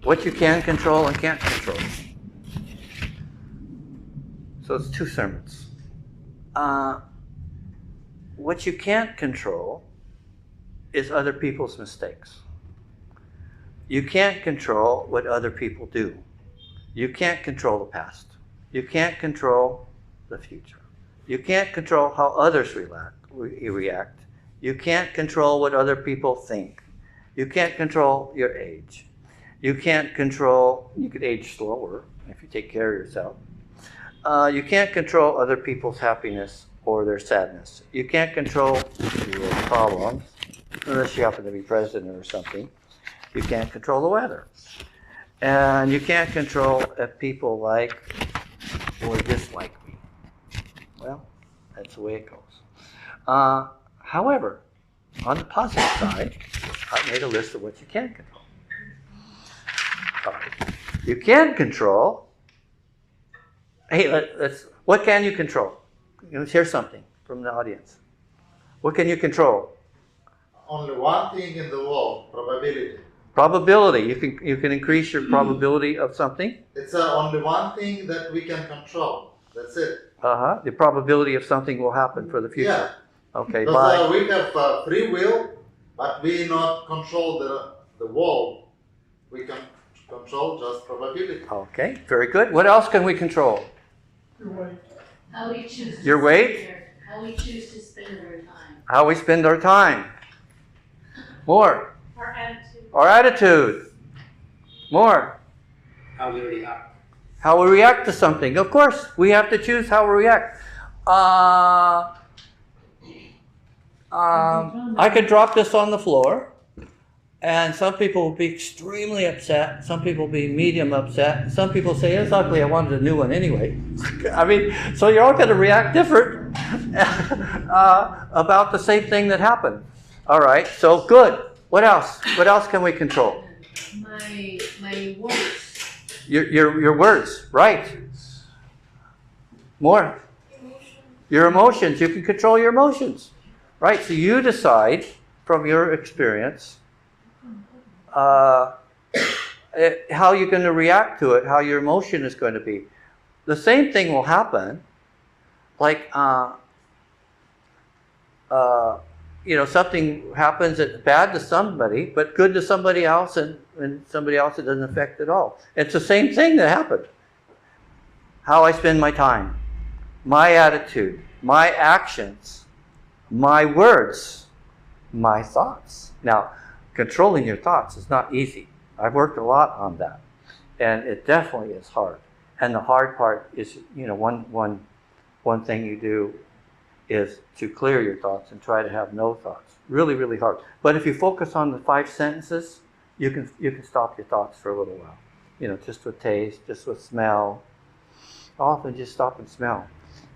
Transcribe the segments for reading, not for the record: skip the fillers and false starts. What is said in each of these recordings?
What you can control and can't control. So it's 2 sermons. What you can't control is other people's mistakes. You can't control what other people do. You can't control the past. You can't control the future. You can't control how others react. You can't control what other people think. You can't control your age. You can't control, you could age slower if you take care of yourself. You can't control other people's happiness or their sadness. You can't control your problems unless you happen to be president or something. You can't control the weather. And you can't control if people like or dislike me. Well, that's the way it goes. However, on the positive side, I made a list of what you can control. All right. You can control. Hey, what can you control? Let's hear something from the audience. What can you control? Only one thing in the world, probability. Probability. You can increase your probability of something. It's only one thing that we can control. That's it. The probability of something will happen for the future. Yeah. Okay. Because we have free will, but we not control the world. We can control just probability. Okay. Very good. What else can we control? Your weight. How we choose. Your weight? How we choose to spend our time. How we spend our time. More. Our attitude. Our attitude. More. How we react. How we react to something. Of course, we have to choose how we react. I could drop this on the floor, and some people will be extremely upset. Some people will be medium upset. Some people say, it's ugly, I wanted a new one anyway. I mean, so you're all going to react different about the same thing that happened. All right, so good. What else? What else can we control? My words. Your words, right. More. Your emotions. You can control your emotions. Right, so you decide from your experience how you're going to react to it, how your emotion is going to be. The same thing will happen, like, something happens that's bad to somebody, but good to somebody else, and somebody else it doesn't affect at all. It's the same thing that happened. How I spend my time, my attitude, my actions, my words, my thoughts. Now, controlling your thoughts is not easy. I've worked a lot on that, and it definitely is hard. And the hard part is, one thing you do is to clear your thoughts and try to have no thoughts. Really, really hard. But if you focus on the 5 sentences, you can stop your thoughts for a little while. Just with taste, just with smell. Often just stop and smell.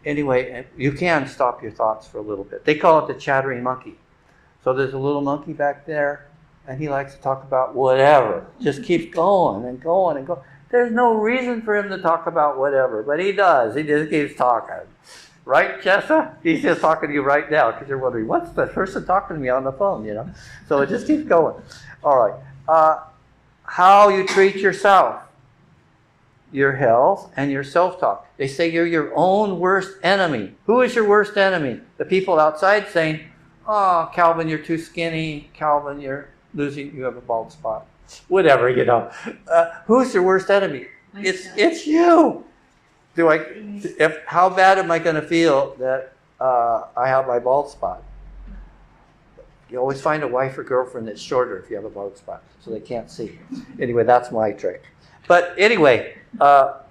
Anyway, you can stop your thoughts for a little bit. They call it the chattering monkey. So there's a little monkey back there, and he likes to talk about whatever. Just keeps going and going and going. There's no reason for him to talk about whatever, but he does. He just keeps talking. Right, Jessa? He's just talking to you right now because you're wondering, what's the person talking to me on the phone, So it just keeps going. All right. How you treat yourself. Your health and your self-talk. They say you're your own worst enemy. Who is your worst enemy? The people outside saying, oh, Calvin, you're too skinny. Calvin, you have a bald spot. Whatever, Who's your worst enemy? It's you. How bad am I going to feel that I have my bald spot? You always find a wife or girlfriend that's shorter if you have a bald spot, so they can't see. Anyway, that's my trick. But anyway, so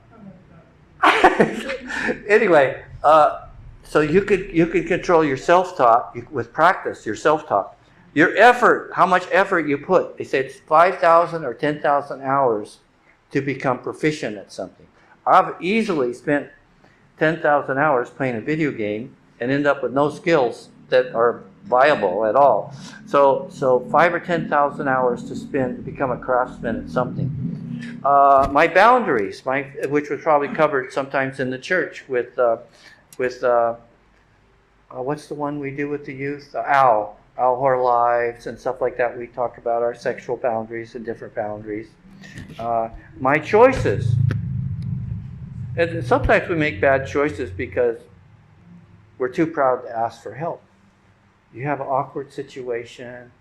you could control your self-talk with practice. Your self-talk, your effort, how much effort you put. They say it's 5,000 or 10,000 hours to become proficient at something. I've easily spent 10,000 hours playing a video game and end up with no skills that are viable at all. So 5 or 10,000 hours to become a craftsman at something. My boundaries, which was probably covered sometimes in the church with what's the one we do with the youth? Our whole lives and stuff like that. We talk about our sexual boundaries and different boundaries. My choices. And sometimes we make bad choices because we're too proud to ask for help. You have an awkward situation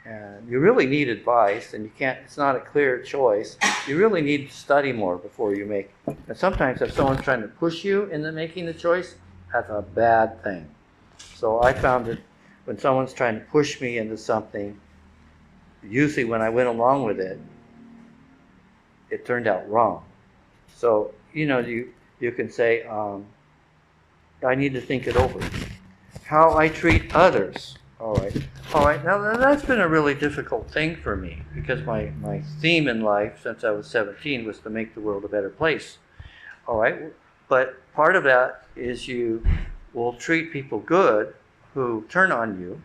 and you really need advice and it's not a clear choice. You really need to study more before you make it. And sometimes if someone's trying to push you into making the choice, that's a bad thing. So I found that when someone's trying to push me into something, usually when I went along with it, it turned out wrong. So, you can say, I need to think it over. How I treat others. All right. Now that's been a really difficult thing for me because my theme in life since I was 17 was to make the world a better place. All right. But part of that is you will treat people good who turn on you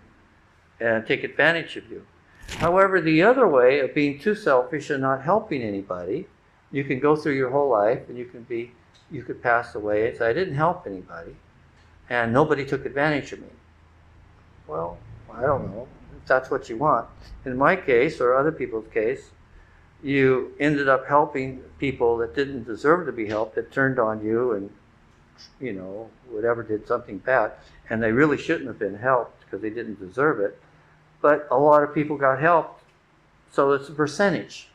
and take advantage of you. However, the other way of being too selfish and not helping anybody, you can go through your whole life and you could pass away and say, I didn't help anybody and nobody took advantage of me. Well, I don't know if that's what you want. In my case, or other people's case, you ended up helping people that didn't deserve to be helped, that turned on you and, whatever, did something bad. And they really shouldn't have been helped because they didn't deserve it. But a lot of people got helped, so it's a percentage.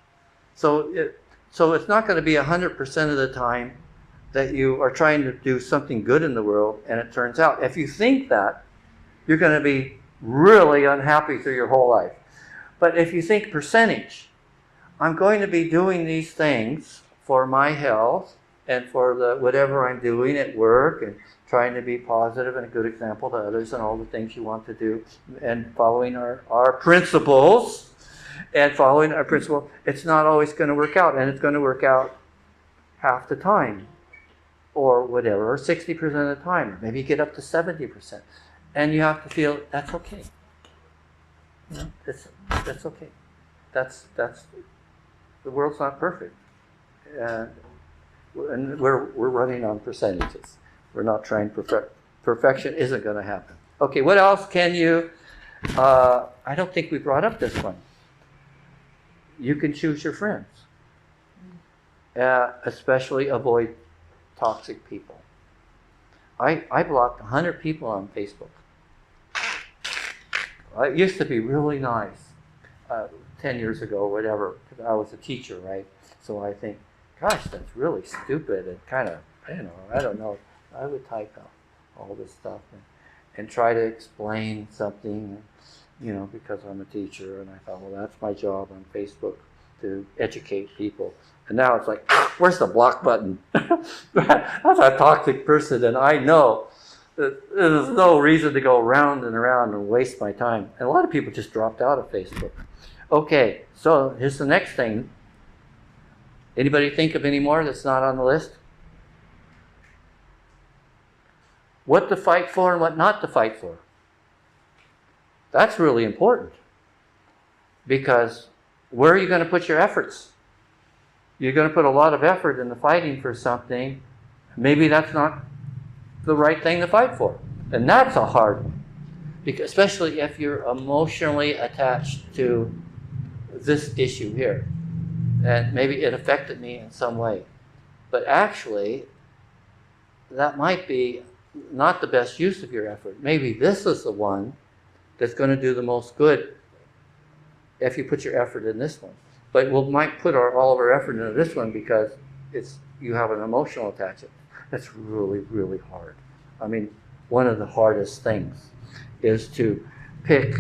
So it's not going to be 100% of the time that you are trying to do something good in the world, and it turns out. If you think that, you're going to be really unhappy through your whole life. But if you think percentage, I'm going to be doing these things for my health and for whatever I'm doing at work and trying to be positive and a good example to others and all the things you want to do and following our principles and following our principle, it's not always going to work out, and it's going to work out half the time or whatever, or 60% of the time, or maybe get up to 70%. And you have to feel that's okay. That's okay. That's the world's not perfect, and we're running on percentages. We're not trying perfection isn't going to happen. Okay, what else can you? I don't think we brought up this one. You can choose your friends, especially avoid toxic people. I blocked 100 people on Facebook. It used to be really nice 10 years ago or whatever, because I was a teacher, right? So I think, gosh, that's really stupid and kind of, I don't know. I would type out all this stuff and try to explain something, because I'm a teacher, and I thought, well, that's my job on Facebook, to educate people. And now it's like, where's the block button? That's a toxic person, and I know that there's no reason to go round and around and waste my time. And a lot of people just dropped out of Facebook. Okay, so here's the next thing. Anybody think of any more that's not on the list? What to fight for and what not to fight for. That's really important. Because where are you going to put your efforts? You're going to put a lot of effort into fighting for something. Maybe that's not the right thing to fight for. And that's a hard one. Because especially if you're emotionally attached to this issue here. And maybe it affected me in some way. But actually, that might be not the best use of your effort. Maybe this is the one that's going to do the most good if you put your effort in this one. But we might put all of our effort into this one because you have an emotional attachment. That's really, really hard. I mean, one of the hardest things is to pick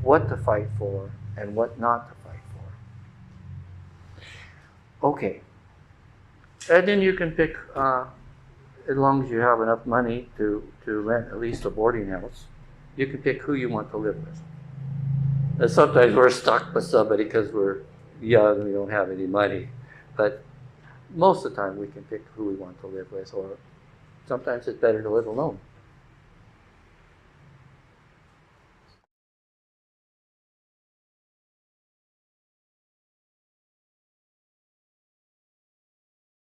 what to fight for and what not to fight for. Okay. And then you can pick, as long as you have enough money to rent at least a boarding house, you can pick who you want to live with. And sometimes we're stuck with somebody because we're young and we don't have any money. But most of the time we can pick who we want to live with, or sometimes it's better to live alone.